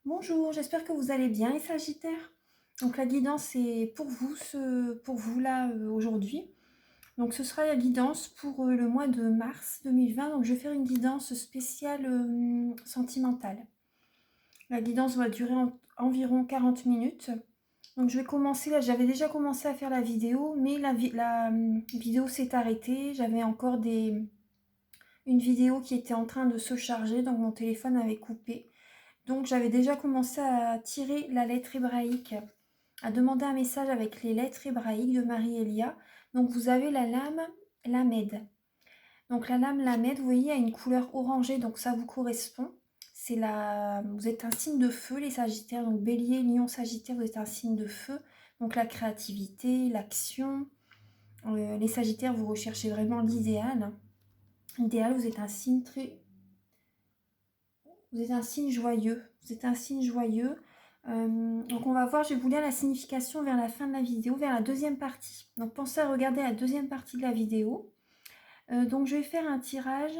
Bonjour, j'espère que vous allez bien les Sagittaires. Donc la guidance est pour vous là aujourd'hui. Donc ce sera la guidance pour le mois de mars 2020. Donc je vais faire une guidance spéciale sentimentale. La guidance va durer environ 40 minutes. Donc je vais commencer là, j'avais déjà commencé à faire la vidéo, mais la vidéo s'est arrêtée. J'avais encore une vidéo qui était en train de se charger, donc mon téléphone avait coupé. Donc j'avais déjà commencé à tirer la lettre hébraïque, à demander un message avec les lettres hébraïques de Marie-Elia. Donc vous avez la lame Lamed. Donc la lame Lamed, vous voyez, a une couleur orangée, donc ça vous correspond. Vous êtes un signe de feu, les Sagittaires. Donc Bélier, Lion, Sagittaire, vous êtes un signe de feu. Donc la créativité, l'action. Les Sagittaires, vous recherchez vraiment l'idéal. L'idéal, vous êtes un signe vous êtes un signe joyeux. Vous êtes un signe joyeux. Donc on va voir, je vais vous lire la signification vers la fin de la vidéo, vers la deuxième partie. Donc pensez à regarder la deuxième partie de la vidéo. Donc je vais faire un tirage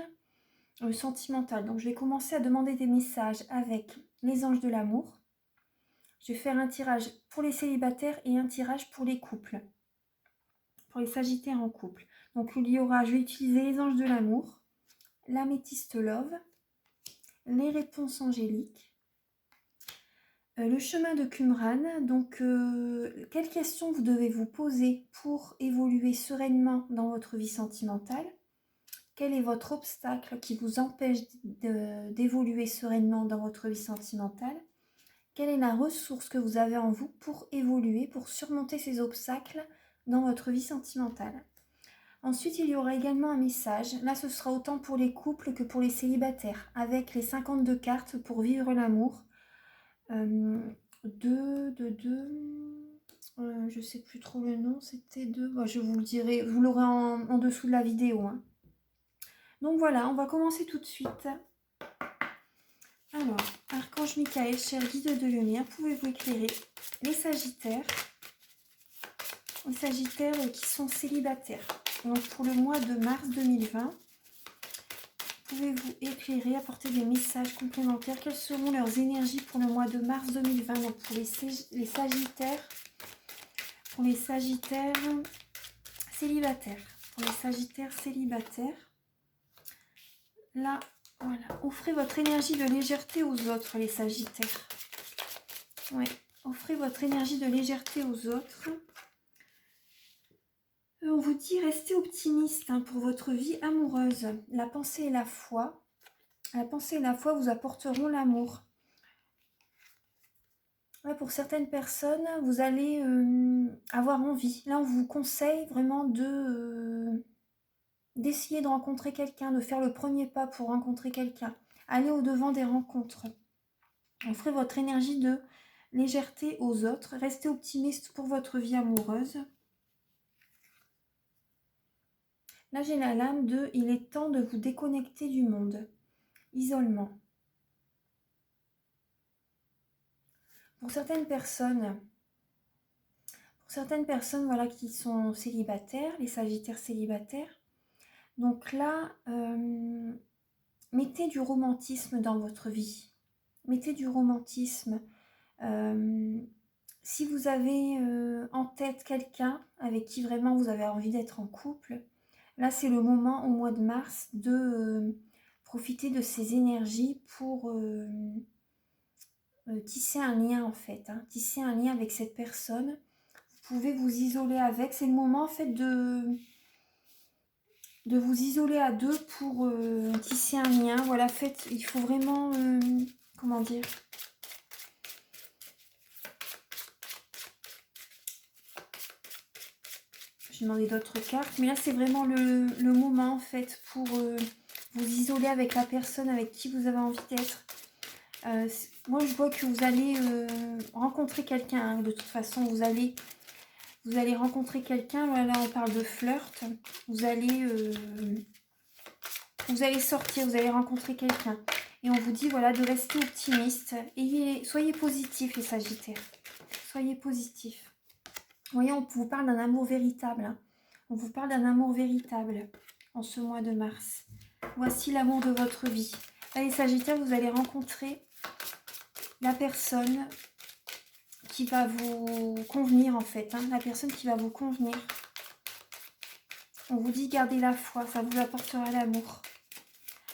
sentimental. Donc je vais commencer à demander des messages avec les anges de l'amour. Je vais faire un tirage pour les célibataires et un tirage pour les couples. Pour les sagittaires en couple. Donc il y aura, je vais utiliser les anges de l'amour, l'améthyste love, les réponses angéliques, le chemin de Qumran. Donc quelles questions vous devez vous poser pour évoluer sereinement dans votre vie sentimentale? Quel est votre obstacle qui vous empêche d'évoluer sereinement dans votre vie sentimentale? Quelle est la ressource que vous avez en vous pour évoluer, pour surmonter ces obstacles dans votre vie sentimentale? Ensuite, il y aura également un message. Là, ce sera autant pour les couples que pour les célibataires, avec les 52 cartes pour vivre l'amour. Je sais plus trop le nom, c'était deux. Bon, je vous le dirai, vous l'aurez en dessous de la vidéo. Hein. Donc voilà, on va commencer tout de suite. Alors, Archange Michael, cher guide de lumière, pouvez-vous éclairer les Sagittaires qui sont célibataires. Donc pour le mois de mars 2020, pouvez-vous éclairer, apporter des messages complémentaires? Quelles seront leurs énergies pour le mois de mars 2020? Donc pour les Sagittaires, célibataires. Pour les Sagittaires célibataires, là, voilà. Offrez votre énergie de légèreté aux autres, les Sagittaires. Ouais, offrez votre énergie de légèreté aux autres. On vous dit, restez optimiste pour votre vie amoureuse. La pensée et la foi. La pensée et la foi vous apporteront l'amour. Ouais, pour certaines personnes, vous allez avoir envie. Là, on vous conseille vraiment d'essayer de rencontrer quelqu'un, de faire le premier pas pour rencontrer quelqu'un. Allez au-devant des rencontres. Offrez votre énergie de légèreté aux autres. Restez optimiste pour votre vie amoureuse. Là, j'ai la lame de « Il est temps de vous déconnecter du monde ». Isolement. Pour certaines personnes, voilà, qui sont célibataires, les Sagittaires célibataires, donc là, mettez du romantisme dans votre vie. Mettez du romantisme. Si vous avez en tête quelqu'un avec qui vraiment vous avez envie d'être en couple, là c'est le moment au mois de mars de profiter de ces énergies pour tisser un lien en fait. Tisser un lien avec cette personne. Vous pouvez vous isoler avec. C'est le moment en fait de vous isoler à deux pour tisser un lien. Voilà, faites, il faut vraiment, comment dire, j'ai demandé d'autres cartes, mais là c'est vraiment le moment en fait pour vous isoler avec la personne avec qui vous avez envie d'être. Moi je vois que vous allez rencontrer quelqu'un, de toute façon vous allez rencontrer quelqu'un. Là on parle de flirt. Vous allez sortir, vous allez rencontrer quelqu'un. Et on vous dit voilà de rester optimiste. Soyez positifs les Sagittaires. Soyez positifs. Vous voyez, on vous parle d'un amour véritable. On vous parle d'un amour véritable en ce mois de mars. Voici l'amour de votre vie. Là, les Sagittaires, vous allez rencontrer la personne qui va vous convenir en fait, hein, la personne qui va vous convenir. On vous dit gardez la foi, ça vous apportera l'amour.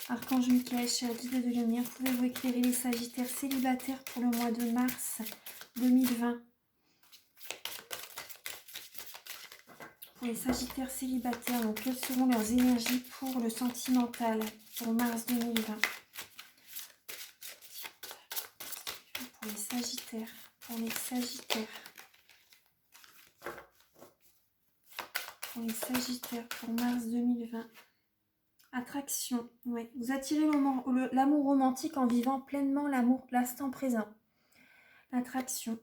Archange Michael, cher guide de lumière, pouvez-vous éclairer les Sagittaires célibataires pour le mois de mars 2020? Pour les Sagittaires célibataires, donc quelles seront leurs énergies pour le sentimental pour mars 2020? Pour les Sagittaires, pour les Sagittaires. Pour les Sagittaires, pour mars 2020. Attraction, oui. Vous attirez l'amour romantique en vivant pleinement l'amour, l'instant présent. Attraction.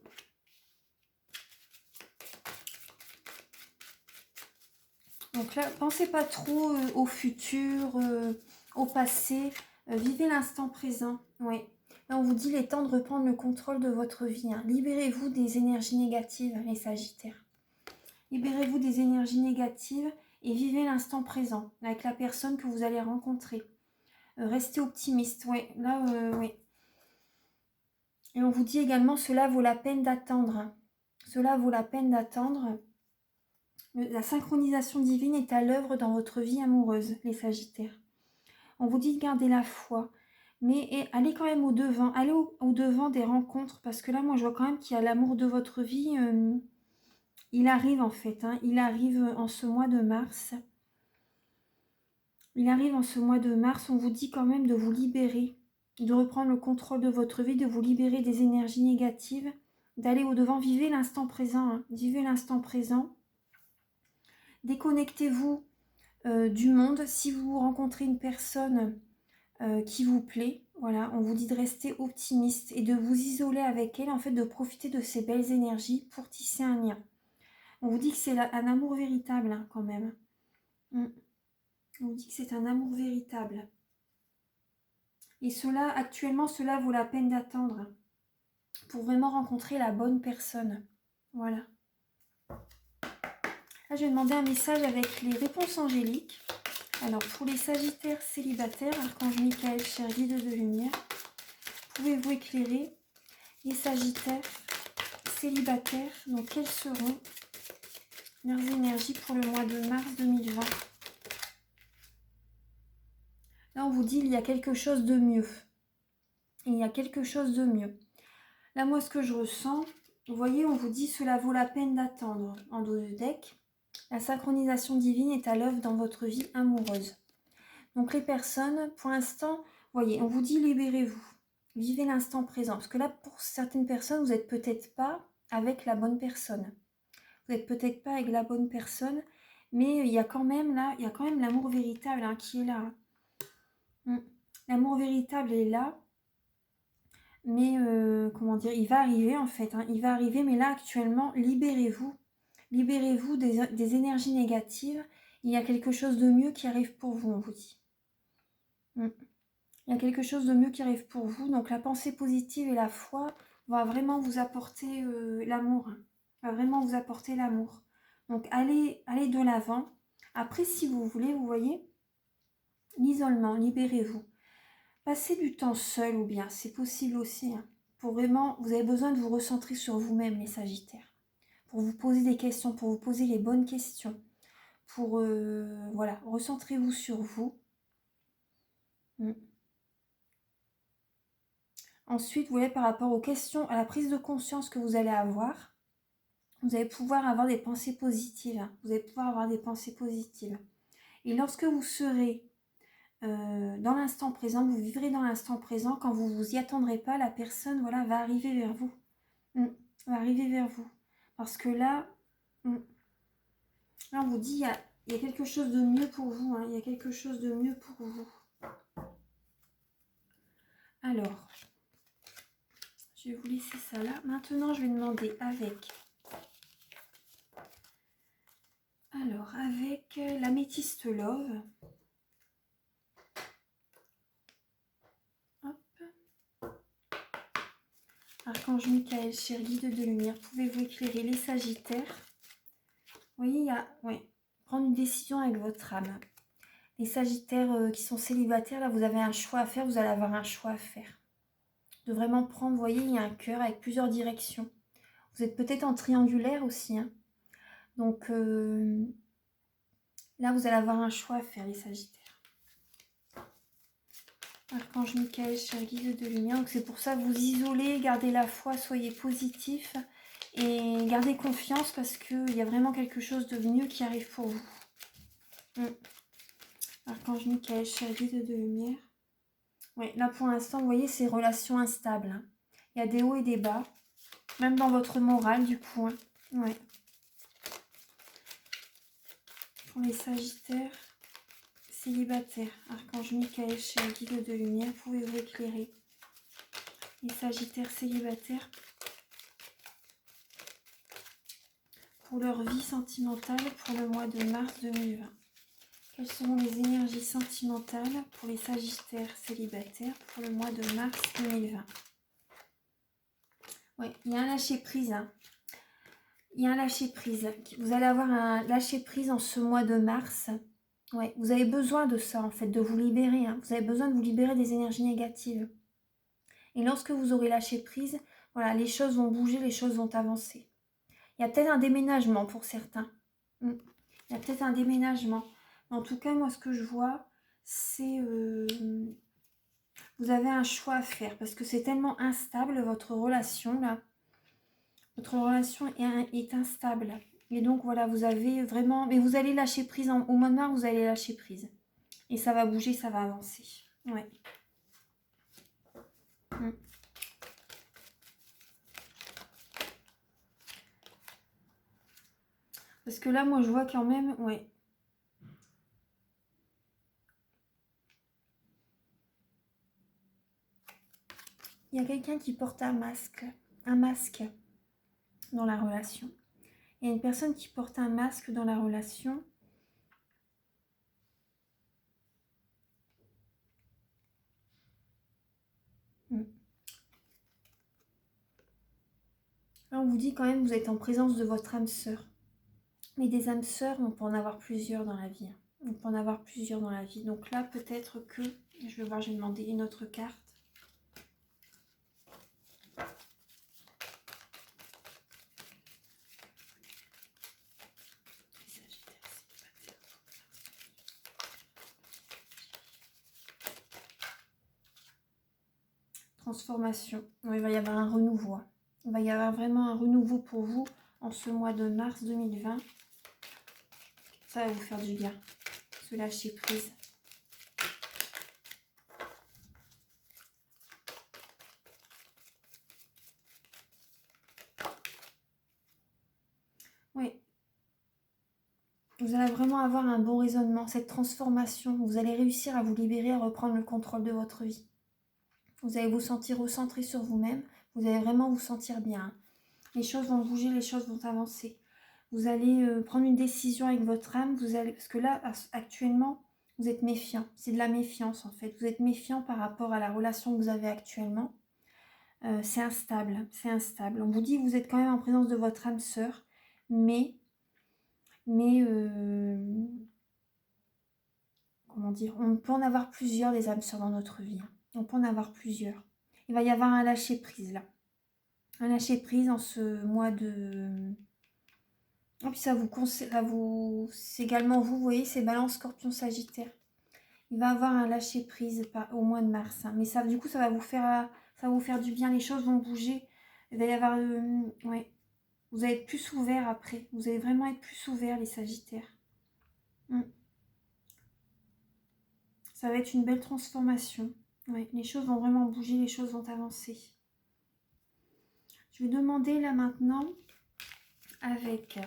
Donc là, pensez pas trop au futur, au passé. Vivez l'instant présent, oui. Là, on vous dit, il est temps de reprendre le contrôle de votre vie. Hein. Libérez-vous des énergies négatives, les Sagittaires. Libérez-vous des énergies négatives et vivez l'instant présent avec la personne que vous allez rencontrer. Restez optimiste, oui. Là, oui. Et on vous dit également, cela vaut la peine d'attendre. Cela vaut la peine d'attendre. La synchronisation divine est à l'œuvre dans votre vie amoureuse, les Sagittaires. On vous dit de garder la foi, mais allez quand même au-devant. Allez au-devant des rencontres, parce que là, moi, je vois quand même qu'il y a l'amour de votre vie. Il arrive en fait, hein, il arrive en ce mois de mars. Il arrive en ce mois de mars, on vous dit quand même de vous libérer, de reprendre le contrôle de votre vie, de vous libérer des énergies négatives, d'aller au-devant. Vivez l'instant présent, hein, vivez l'instant présent. Déconnectez-vous du monde. Si vous rencontrez une personne qui vous plaît, voilà, on vous dit de rester optimiste et de vous isoler avec elle, en fait, de profiter de ces belles énergies pour tisser un lien. On vous dit que c'est un amour véritable, hein, quand même. On vous dit que c'est un amour véritable. Et cela, actuellement, cela vaut la peine d'attendre pour vraiment rencontrer la bonne personne. Voilà. Là, je vais demander un message avec les réponses angéliques. Alors, pour les Sagittaires célibataires, Archange Michael, cher guide de lumière, pouvez-vous éclairer les Sagittaires célibataires? Donc, quelles seront leurs énergies pour le mois de mars 2020? Là, on vous dit, il y a quelque chose de mieux. Il y a quelque chose de mieux. Là, moi, ce que je ressens, vous voyez, on vous dit, cela vaut la peine d'attendre. En dos de deck, la synchronisation divine est à l'œuvre dans votre vie amoureuse. Donc, les personnes, pour l'instant, vous voyez, on vous dit, libérez-vous. Vivez l'instant présent. Parce que là, pour certaines personnes, vous n'êtes peut-être pas avec la bonne personne. Vous n'êtes peut-être pas avec la bonne personne, mais il y a quand même là, il y a quand même l'amour véritable, hein, qui est là. L'amour véritable est là. Mais, comment dire, il va arriver en fait, hein, il va arriver, mais là actuellement, libérez-vous. Libérez-vous des énergies négatives. Il y a quelque chose de mieux qui arrive pour vous, on vous dit. Il y a quelque chose de mieux qui arrive pour vous. Donc la pensée positive et la foi va vraiment vous apporter l'amour. Va vraiment vous apporter l'amour. Donc allez de l'avant. Après, si vous voulez, vous voyez, l'isolement, libérez-vous. Passez du temps seul ou bien, c'est possible aussi. Hein. Pour vraiment, vous avez besoin de vous recentrer sur vous-même, les Sagittaires. Pour vous poser des questions, pour vous poser les bonnes questions. Pour, voilà, recentrez-vous sur vous. Ensuite, vous voyez, par rapport aux questions, à la prise de conscience que vous allez avoir, vous allez pouvoir avoir des pensées positives. Hein. Vous allez pouvoir avoir des pensées positives. Et lorsque vous serez dans l'instant présent, vous vivrez dans l'instant présent, quand vous vous y attendrez pas, la personne, voilà, va arriver vers vous. Va arriver vers vous. Parce que là, là on vous dit, il y a quelque chose de mieux pour vous. Hein, il y a quelque chose de mieux pour vous. Alors, je vais vous laisser ça là. Maintenant, je vais demander avec... Alors, avec l'améthyste Love... Archange Michael, cher guide de lumière, pouvez-vous éclairer les Sagittaires? Vous voyez, il y a... Oui, prendre une décision avec votre âme. Les Sagittaires qui sont célibataires, là, vous avez un choix à faire, vous allez avoir un choix à faire. de vraiment prendre, vous voyez, il y a un cœur avec plusieurs directions. Vous êtes peut-être en triangulaire aussi, hein. Donc là, vous allez avoir un choix à faire, les Sagittaires. Archange Michael, cher guide de lumière. Donc c'est pour ça, vous isolez, gardez la foi, soyez positif et gardez confiance parce qu'il y a vraiment quelque chose de mieux qui arrive pour vous. Archange Michael, cher guide de lumière. Oui, là pour l'instant, vous voyez, c'est relations instables, hein. Il y a des hauts et des bas, même dans votre morale du coup, hein. Ouais. Pour les Sagittaires célibataires, Archange Michael, cher guide de lumière, pouvez-vous éclairer les Sagittaires célibataires pour leur vie sentimentale pour le mois de mars 2020. Quelles seront les énergies sentimentales pour les Sagittaires célibataires pour le mois de mars 2020? Oui, il y a un lâcher-prise, hein. Il y a un lâcher-prise. Vous allez avoir un lâcher-prise en ce mois de mars. Ouais, vous avez besoin de ça, en fait, de vous libérer, hein. Vous avez besoin de vous libérer des énergies négatives. Et lorsque vous aurez lâché prise, voilà, les choses vont bouger, les choses vont avancer. Il y a peut-être un déménagement pour certains. Il y a peut-être un déménagement. En tout cas, moi, ce que je vois, c'est... vous avez un choix à faire parce que c'est tellement instable, votre relation, là. Votre relation est instable. Et donc, voilà, vous avez vraiment... Mais vous allez lâcher prise. Au mois de mars, vous allez lâcher prise. Et ça va bouger, ça va avancer. Ouais. Parce que là, moi, je vois quand même... Ouais. Il y a quelqu'un qui porte un masque dans la relation. Il y a une personne qui porte un masque dans la relation. Là, on vous dit quand même que vous êtes en présence de votre âme sœur. Mais des âmes sœurs, on peut en avoir plusieurs dans la vie. On peut en avoir plusieurs dans la vie. Donc là, peut-être que... Je vais voir, je vais demander une autre carte. Transformation. Il va y avoir un renouveau. Il va y avoir vraiment un renouveau pour vous en ce mois de mars 2020. Ça va vous faire du bien. Se lâcher prise. Oui. Vous allez vraiment avoir un bon raisonnement, cette transformation. Vous allez réussir à vous libérer, à reprendre le contrôle de votre vie. Vous allez vous sentir recentré sur vous-même. Vous allez vraiment vous sentir bien. Les choses vont bouger, les choses vont avancer. Vous allez prendre une décision avec votre âme. Parce que là, actuellement, vous êtes méfiant. C'est de la méfiance, en fait. Vous êtes méfiant par rapport à la relation que vous avez actuellement. C'est instable. C'est instable. On vous dit que vous êtes quand même en présence de votre âme sœur. Mais comment dire, on peut en avoir plusieurs des âmes sœurs dans notre vie. On peut en avoir plusieurs. Il va y avoir un lâcher-prise là. Un lâcher-prise en ce mois de... Et puis c'est également vous voyez, c'est Balance, Scorpion, Sagittaire. Il va avoir un lâcher-prise au mois de mars. Hein. Mais ça, du coup, ça va vous faire du bien. Les choses vont bouger. Il va y avoir... ouais. Vous allez être plus ouvert après. Vous allez vraiment être plus ouvert, les Sagittaires. Ça va être une belle transformation. Ouais, les choses vont vraiment bouger, les choses vont avancer. Je vais demander là maintenant avec...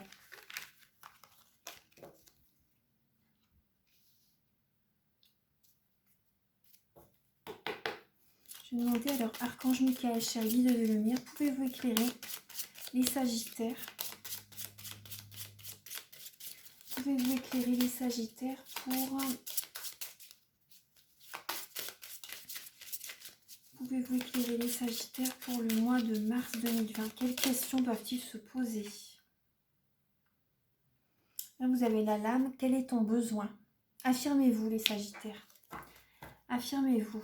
Je vais demander alors, Archange Michael, cher guide de lumière, pouvez-vous éclairer les Sagittaires? Pouvez-vous éclairer les Sagittaires pour... Pouvez-vous éclairer les Sagittaires pour le mois de mars 2020? Quelles questions doivent-ils se poser? Là, vous avez la lame. Quel est ton besoin? Affirmez-vous, les Sagittaires. Affirmez-vous.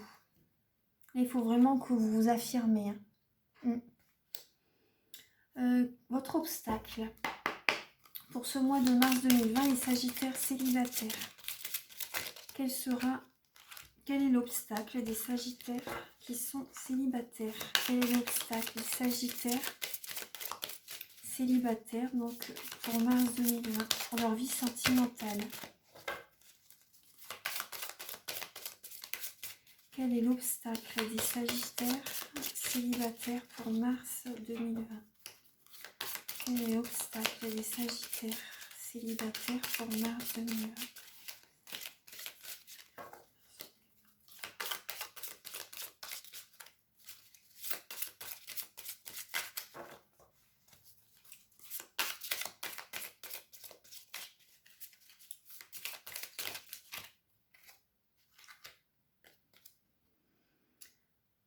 Il faut vraiment que vous vous affirmez. Votre obstacle pour ce mois de mars 2020, les Sagittaires célibataires. Quel est l'obstacle des Sagittaires qui sont célibataires? Quel est l'obstacle des Sagittaires célibataires donc pour mars 2020, pour leur vie sentimentale? Quel est l'obstacle des Sagittaires célibataires pour mars 2020? Quel est l'obstacle des Sagittaires célibataires pour mars 2020?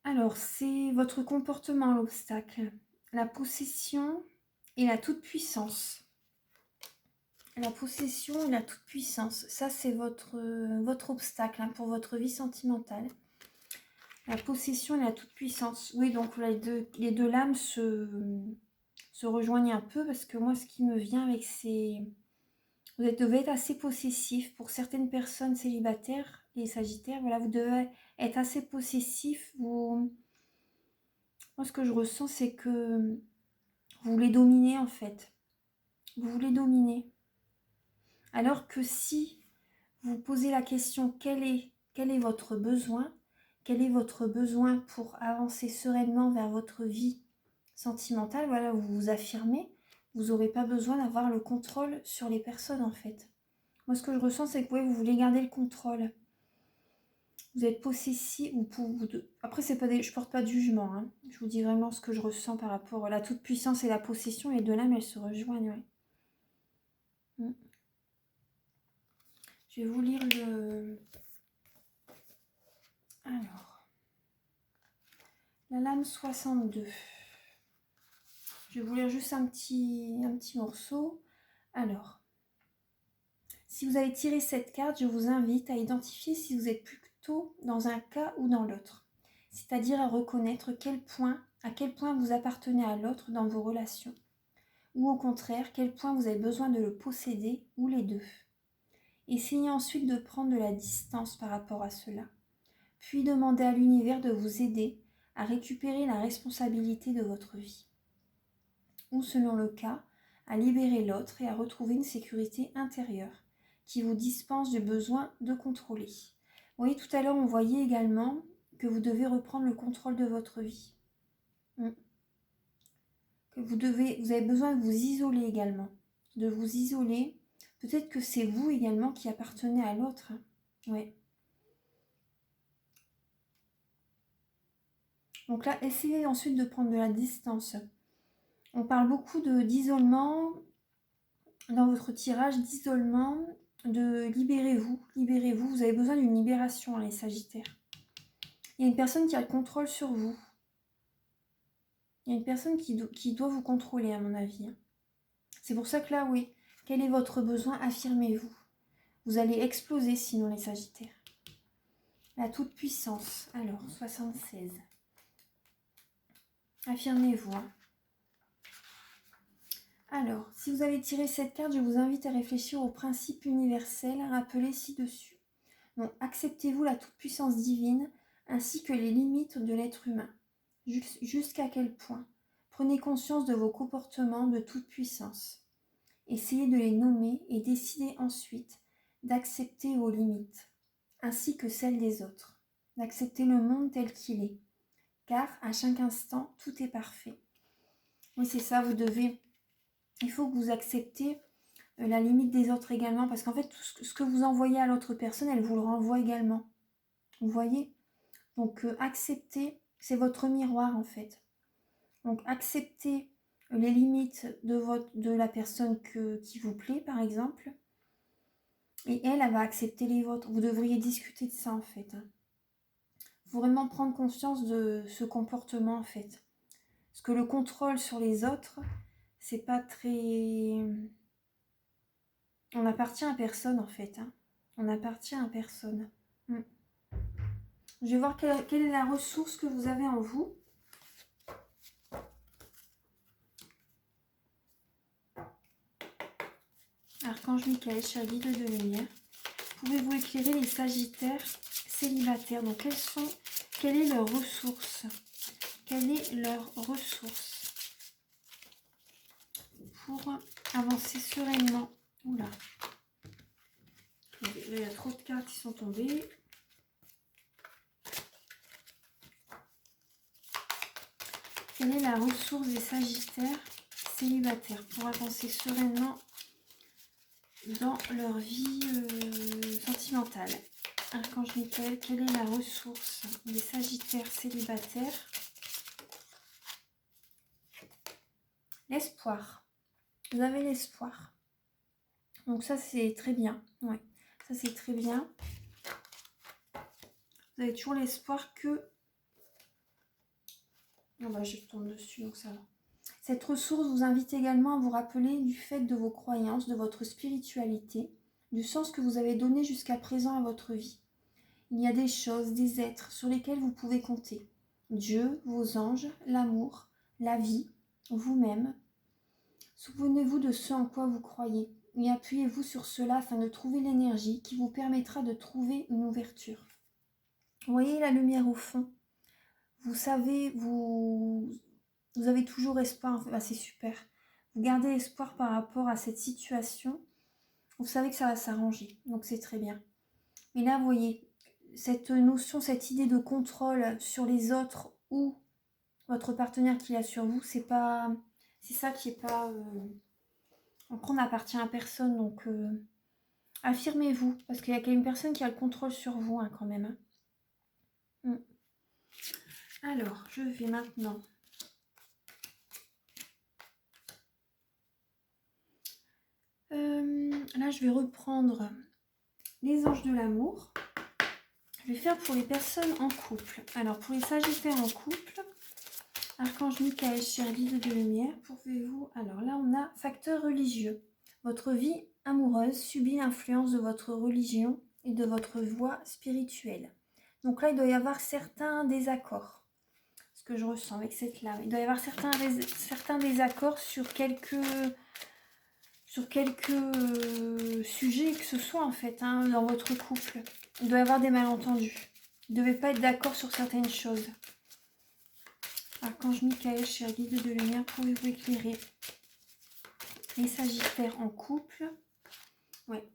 Alors, c'est votre comportement l'obstacle, la possession et la toute-puissance. La possession et la toute-puissance, ça c'est votre obstacle pour votre vie sentimentale. La possession et la toute-puissance. Oui, donc les deux lames se rejoignent un peu parce que moi, ce qui me vient avec ces... Vous devez être assez possessif pour certaines personnes célibataires, les Sagittaires. Voilà, vous devez être assez possessif. Moi, ce que je ressens, c'est que vous voulez dominer en fait. Vous voulez dominer. Alors que si vous posez la question quel est votre besoin? Quel est votre besoin pour avancer sereinement vers votre vie sentimentale? Voilà, vous vous affirmez. Vous n'aurez pas besoin d'avoir le contrôle sur les personnes en fait. Moi, ce que je ressens, c'est que vous voulez garder le contrôle. Vous êtes possessif. Après, c'est pas je porte pas de jugement. Hein. Je vous dis vraiment ce que je ressens par rapport à la toute-puissance et la possession. Les deux lames, elles se rejoignent. Ouais. Je vais vous lire le... Alors, la lame 62. Je vais vous lire juste un petit morceau. Alors, si vous avez tiré cette carte, je vous invite à identifier si vous êtes plutôt dans un cas ou dans l'autre. C'est-à-dire à reconnaître à quel point vous appartenez à l'autre dans vos relations. Ou au contraire, quel point vous avez besoin de le posséder, ou les deux. Essayez ensuite de prendre de la distance par rapport à cela. Puis demandez à l'univers de vous aider à récupérer la responsabilité de votre vie. Ou selon le cas, à libérer l'autre et à retrouver une sécurité intérieure qui vous dispense du besoin de contrôler. Vous voyez, tout à l'heure, on voyait également que vous devez reprendre le contrôle de votre vie. Que vous avez besoin de vous isoler également. De vous isoler. Peut-être que c'est vous également qui appartenez à l'autre. Ouais. Donc là, essayez ensuite de prendre de la distance. On parle beaucoup d'isolement dans votre tirage, d'isolement, de libérez-vous, libérez-vous. Vous avez besoin d'une libération, les Sagittaires. Il y a une personne qui a le contrôle sur vous. Il y a une personne qui doit vous contrôler, à mon avis. C'est pour ça que là, oui, quel est votre besoin? Affirmez-vous. Vous allez exploser sinon, les Sagittaires. La toute-puissance. Alors, 76. Affirmez-vous. Alors, si vous avez tiré cette carte, je vous invite à réfléchir aux principes universels rappelés ci-dessus. Donc, acceptez-vous la toute-puissance divine ainsi que les limites de l'être humain. Jusqu'à quel point? Prenez conscience de vos comportements de toute puissance. Essayez de les nommer et décidez ensuite d'accepter vos limites, ainsi que celles des autres. D'accepter le monde tel qu'il est, car à chaque instant, tout est parfait. Oui, c'est ça, il faut que vous acceptiez la limite des autres également, parce qu'en fait, tout ce que vous envoyez à l'autre personne, elle vous le renvoie également. Vous voyez? Donc, acceptez, c'est votre miroir en fait. Donc, acceptez les limites de la personne qui vous plaît, par exemple, et elle va accepter les vôtres. Vous devriez discuter de ça en fait. Il faut vraiment prendre conscience de ce comportement en fait. Parce que le contrôle sur les autres, c'est pas très... On appartient à personne en fait. On appartient à personne. Je vais voir quelle est la ressource que vous avez en vous. Archange Michael, cher guide de lumière, pouvez-vous éclairer les Sagittaires célibataires? Donc, quelle est leur ressource? Quelle est leur ressource pour avancer sereinement? Oula, il y a trop de cartes qui sont tombées. Quelle est la ressource des Sagittaires célibataires pour avancer sereinement dans leur vie sentimentale? Archange Michael, quelle est la ressource des Sagittaires célibataires? L'espoir. Vous avez l'espoir. Donc ça, c'est très bien. Ouais, ça, c'est très bien. Vous avez toujours l'espoir que... Oh bah, je tombe dessus, donc ça va. Cette ressource vous invite également à vous rappeler du fait de vos croyances, de votre spiritualité, du sens que vous avez donné jusqu'à présent à votre vie. Il y a des choses, des êtres sur lesquels vous pouvez compter. Dieu, vos anges, l'amour, la vie, vous-même. Souvenez-vous de ce en quoi vous croyez et appuyez-vous sur cela afin de trouver l'énergie qui vous permettra de trouver une ouverture. Vous voyez la lumière au fond. Vous savez, vous avez toujours espoir. Enfin, c'est super. Vous gardez espoir par rapport à cette situation. Vous savez que ça va s'arranger. Donc c'est très bien. Mais là, vous voyez, cette notion, cette idée de contrôle sur les autres ou votre partenaire qui l'a sur vous, c'est ça qui est pas... Donc on n'appartient à personne. Donc affirmez-vous. Parce qu'il y a quand même une personne qui a le contrôle sur vous hein, quand même. Hein. Alors, je vais maintenant... là, je vais reprendre les anges de l'amour. Je vais faire pour les personnes en couple. Alors, pour les Sagittaires en couple, Archange Michael, cher guide de lumière, pouvez-vous... Alors là, on a facteur religieux. Votre vie amoureuse subit l'influence de votre religion et de votre voie spirituelle. Donc là, il doit y avoir certains désaccords. Ce que je ressens avec cette lame. Il doit y avoir certains désaccords sur quelques sujets que ce soit en fait hein, dans votre couple. Il doit y avoir des malentendus. Vous ne devez pas être d'accord sur certaines choses. Archange Michael, cher guide de lumière, pouvez-vous éclairer les Sagittaires en couple? Ouais.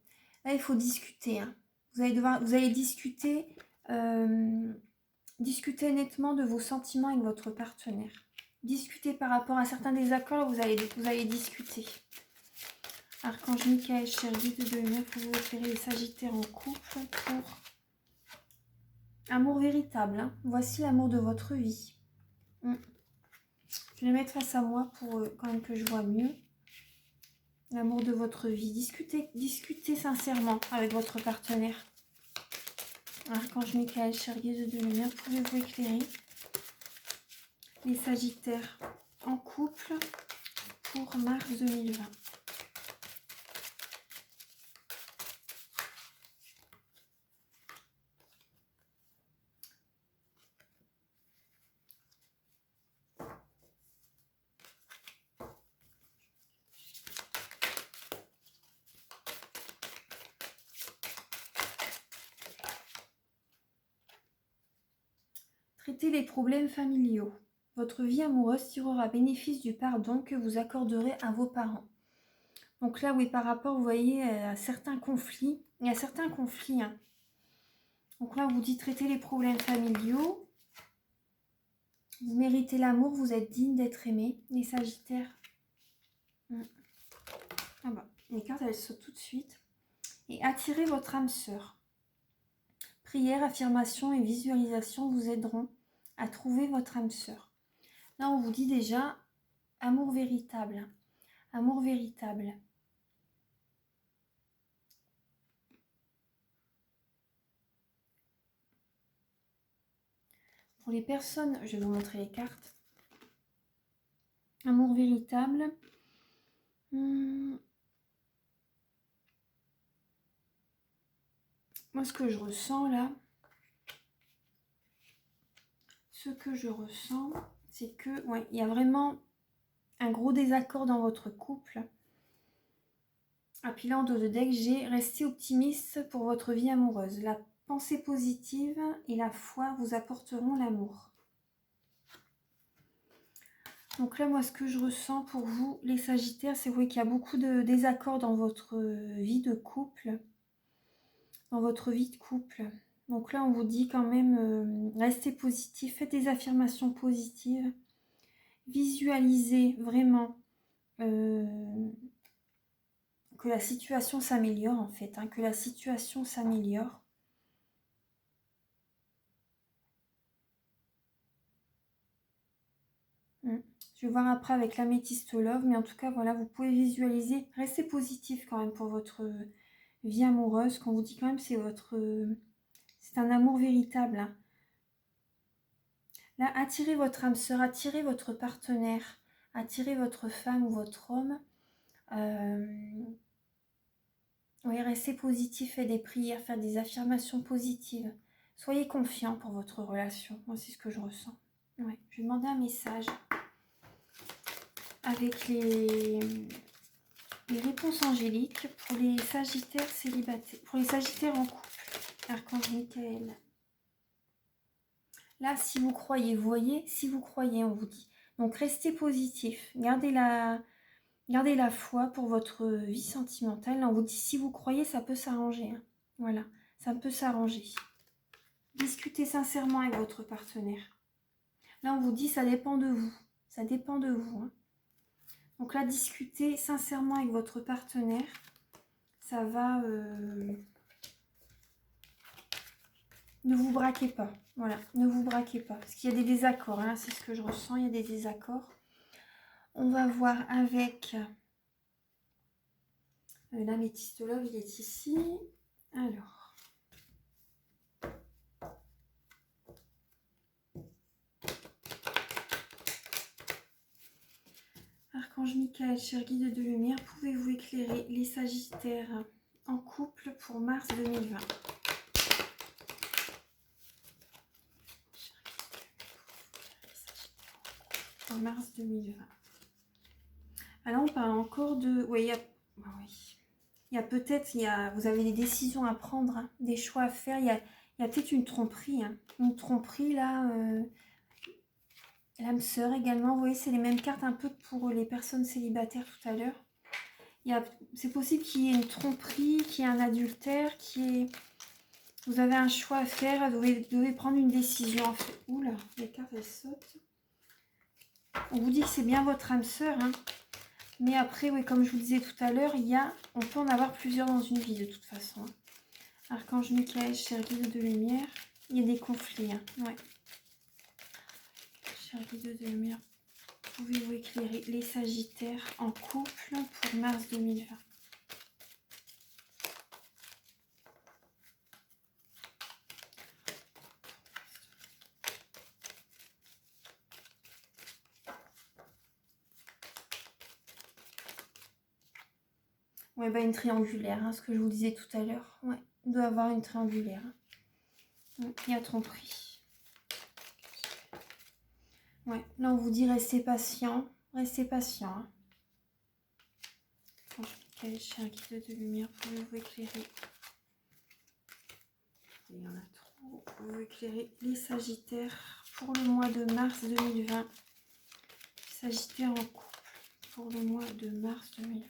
Là, il faut discuter. Hein. Vous allez discuter, discuter nettement de vos sentiments avec votre partenaire. Discuter par rapport à certains désaccords, vous allez discuter. Archange Michael, cher guide de lumière, pouvez-vous éclairer les Sagittaires en couple pour amour véritable. Hein. Voici l'amour de votre vie. Je vais le mettre face à moi pour quand même que je vois mieux. L'amour de votre vie. Discutez sincèrement avec votre partenaire. Archange Michael, cher guide de lumière, pouvez-vous éclairer les Sagittaires en couple pour mars 2020. Traitez les problèmes familiaux. Votre vie amoureuse tirera bénéfice du pardon que vous accorderez à vos parents. Donc là, oui, par rapport, vous voyez, à certains conflits. Il y a certains conflits. Hein. Donc là, on vous dit traiter les problèmes familiaux. Vous méritez l'amour, vous êtes digne d'être aimé. Les Sagittaires. Ah bah, les cartes, elles sautent tout de suite. Et attirez votre âme sœur. Prière, affirmation et visualisation vous aideront à trouver votre âme sœur. Là, on vous dit déjà amour véritable. Amour véritable. Pour les personnes, je vais vous montrer les cartes. Amour véritable. Moi, ce que je ressens là, ce que je ressens, c'est que, ouais, il y a vraiment un gros désaccord dans votre couple. Et puis là, en dos de deck, j'ai resté optimiste pour votre vie amoureuse. La pensée positive et la foi vous apporteront l'amour. Donc là, moi, ce que je ressens pour vous, les Sagittaires, c'est qu'il y a beaucoup de désaccords dans votre vie de couple. Dans votre vie de couple. Donc là, on vous dit quand même, restez positif, faites des affirmations positives. Visualisez vraiment que la situation s'améliore en fait, que la situation s'améliore. Je vais voir après avec l'améthyste love, mais en tout cas, voilà, vous pouvez visualiser. Restez positif quand même pour votre vie amoureuse. Quand on vous dit quand même, c'est un amour véritable. Hein. Là, attirez votre âme sœur, attirez votre partenaire, attirez votre femme ou votre homme. Oui, restez positif, faites des prières, faites des affirmations positives. Soyez confiant pour votre relation. Moi, c'est ce que je ressens. Ouais. Je vais demander un message avec les réponses angéliques pour les Sagittaires célibataires, pour les Sagittaires en couple. Archange Michael. Là, si vous croyez, vous voyez, si vous croyez, on vous dit. Donc, restez positif. Gardez la foi pour votre vie sentimentale. Là, on vous dit, si vous croyez, ça peut s'arranger. Hein. Voilà, ça peut s'arranger. Discutez sincèrement avec votre partenaire. Là, on vous dit, ça dépend de vous. Ça dépend de vous. Hein. Donc là, discutez sincèrement avec votre partenaire. Ça va... Ne vous braquez pas. Voilà, ne vous braquez pas. Parce qu'il y a des désaccords. Hein. C'est ce que je ressens, il y a des désaccords. On va voir avec... l'améthyste love, il est ici. Alors... Archange Michael, cher guide de lumière, pouvez-vous éclairer les Sagittaires en couple pour mars 2020? En mars 2020. Alors on parle encore de... Oui, il y a peut-être, vous avez des décisions à prendre, hein, des choix à faire. Il y a peut-être une tromperie. Hein, une tromperie là... L'âme sœur également, vous voyez, c'est les mêmes cartes un peu que pour les personnes célibataires tout à l'heure. C'est possible qu'il y ait une tromperie, qu'il y ait un adultère, vous avez un choix à faire, vous devez prendre une décision. En fait. Oula, les cartes elles sautent. On vous dit que c'est bien votre âme sœur, hein. Mais après, oui, comme je vous disais tout à l'heure, on peut en avoir plusieurs dans une vie de toute façon. Hein. Archange Michael, cher guide de lumière, il y a des conflits. Hein. Ouais. Cher guide de lumière, pouvez-vous éclairer les Sagittaires en couple pour mars 2020? Ouais, bah une triangulaire, hein, ce que je vous disais tout à l'heure. Ouais, il doit avoir une triangulaire. Hein. Il y a tromperie. Ouais, là on vous dit restez patient. Restez patient. Hein. Quel chien guide de lumière, pouvez-vous éclairer? Il y en a trop. Pouvez-vous éclairer les Sagittaires pour le mois de mars 2020? Sagittaire en couple pour le mois de mars 2020.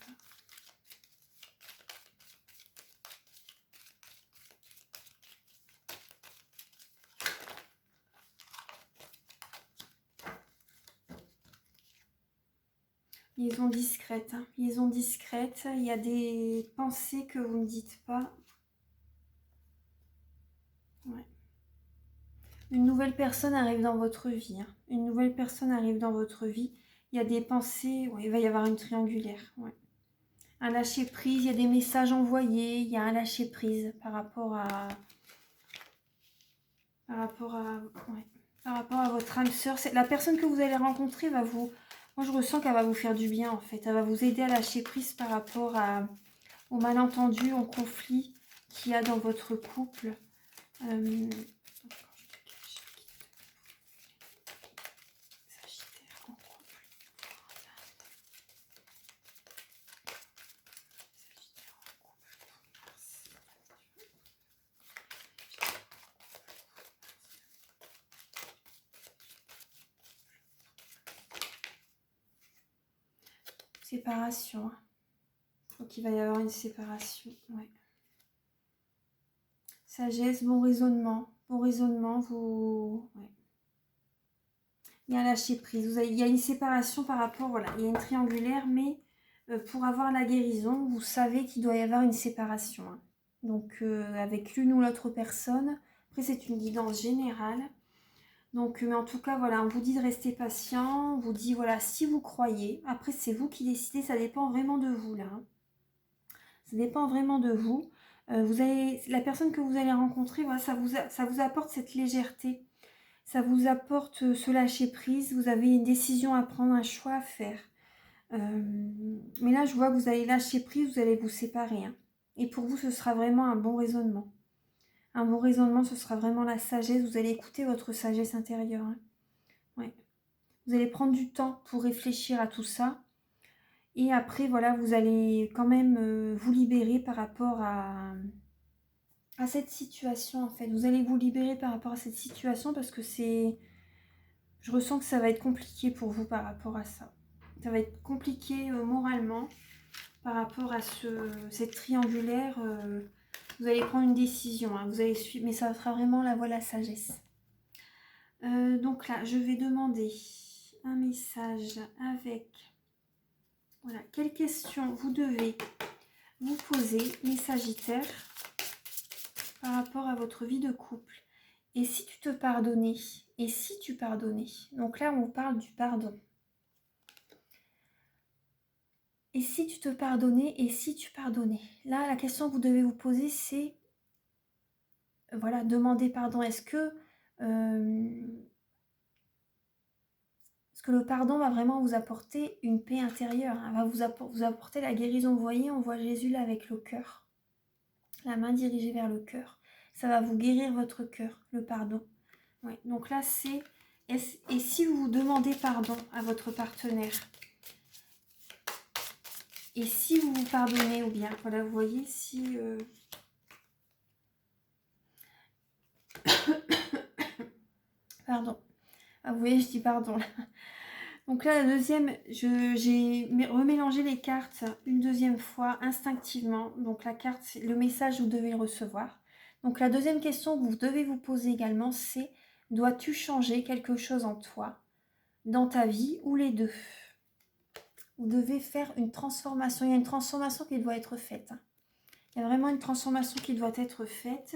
Liaison discrète, hein. Liaison discrète, il y a des pensées que vous ne dites pas. Ouais. Une nouvelle personne arrive dans votre vie. Hein. Une nouvelle personne arrive dans votre vie. Il y a des pensées, ouais, il va y avoir une triangulaire. Ouais. Un lâcher prise, il y a des messages envoyés, il y a un lâcher prise par rapport à votre âme sœur. La personne que vous allez rencontrer va vous... Moi, je ressens qu'elle va vous faire du bien, en fait. Elle va vous aider à lâcher prise par rapport au malentendu, au conflit qu'il y a dans votre couple. séparation. Hein. Donc il va y avoir une séparation. Ouais. Sagesse, bon raisonnement. Bon raisonnement, vous... Ouais. Il y a un lâcher prise. Il y a une séparation par rapport... Voilà, il y a une triangulaire, mais pour avoir la guérison, vous savez qu'il doit y avoir une séparation. Hein. Donc avec l'une ou l'autre personne. Après, c'est une guidance générale. Donc, mais en tout cas, voilà, on vous dit de rester patient. On vous dit, voilà, si vous croyez. Après, c'est vous qui décidez. Ça dépend vraiment de vous, là. Hein. Ça dépend vraiment de vous. La personne que vous allez rencontrer, voilà, ça vous apporte cette légèreté. Ça vous apporte ce lâcher prise. Vous avez une décision à prendre, un choix à faire. Mais là, je vois que vous allez lâcher prise, vous allez vous séparer. Hein. Et pour vous, ce sera vraiment un bon raisonnement. Un bon raisonnement, ce sera vraiment la sagesse. Vous allez écouter votre sagesse intérieure. Hein. Ouais. Vous allez prendre du temps pour réfléchir à tout ça. Et après, voilà, vous allez quand même vous libérer par rapport à cette situation, en fait. Vous allez vous libérer par rapport à cette situation parce que c'est... Je ressens que ça va être compliqué pour vous par rapport à ça. Ça va être compliqué moralement par rapport à cette triangulaire. Vous allez prendre une décision, hein, vous allez suivre, mais ça sera vraiment la voie de la sagesse. Donc là, je vais demander un message avec... Voilà, quelles questions vous devez vous poser, les Sagittaires, par rapport à votre vie de couple. Et si tu te pardonnais? Et si tu pardonnais? Donc là, on parle du pardon. Et si tu te pardonnais? Et si tu pardonnais? Là, la question que vous devez vous poser, c'est... Voilà, demander pardon. Est-ce que le pardon va vraiment vous apporter une paix intérieure, hein, va vous apporter la guérison. Vous voyez, on voit Jésus là avec le cœur, la main dirigée vers le cœur. Ça va vous guérir votre cœur, le pardon. Ouais, donc là, c'est... Et si vous demandez pardon à votre partenaire? Et si vous vous pardonnez, ou bien, voilà, vous voyez, si... Pardon. Ah, vous voyez, je dis pardon là. Donc là, la deuxième, j'ai remélangé les cartes une deuxième fois instinctivement. Donc la carte, le message, vous devez le recevoir. Donc la deuxième question que vous devez vous poser également, c'est: dois-tu changer quelque chose en toi, dans ta vie, ou les deux? Vous devez faire une transformation. Il y a une transformation qui doit être faite. Il y a vraiment une transformation qui doit être faite.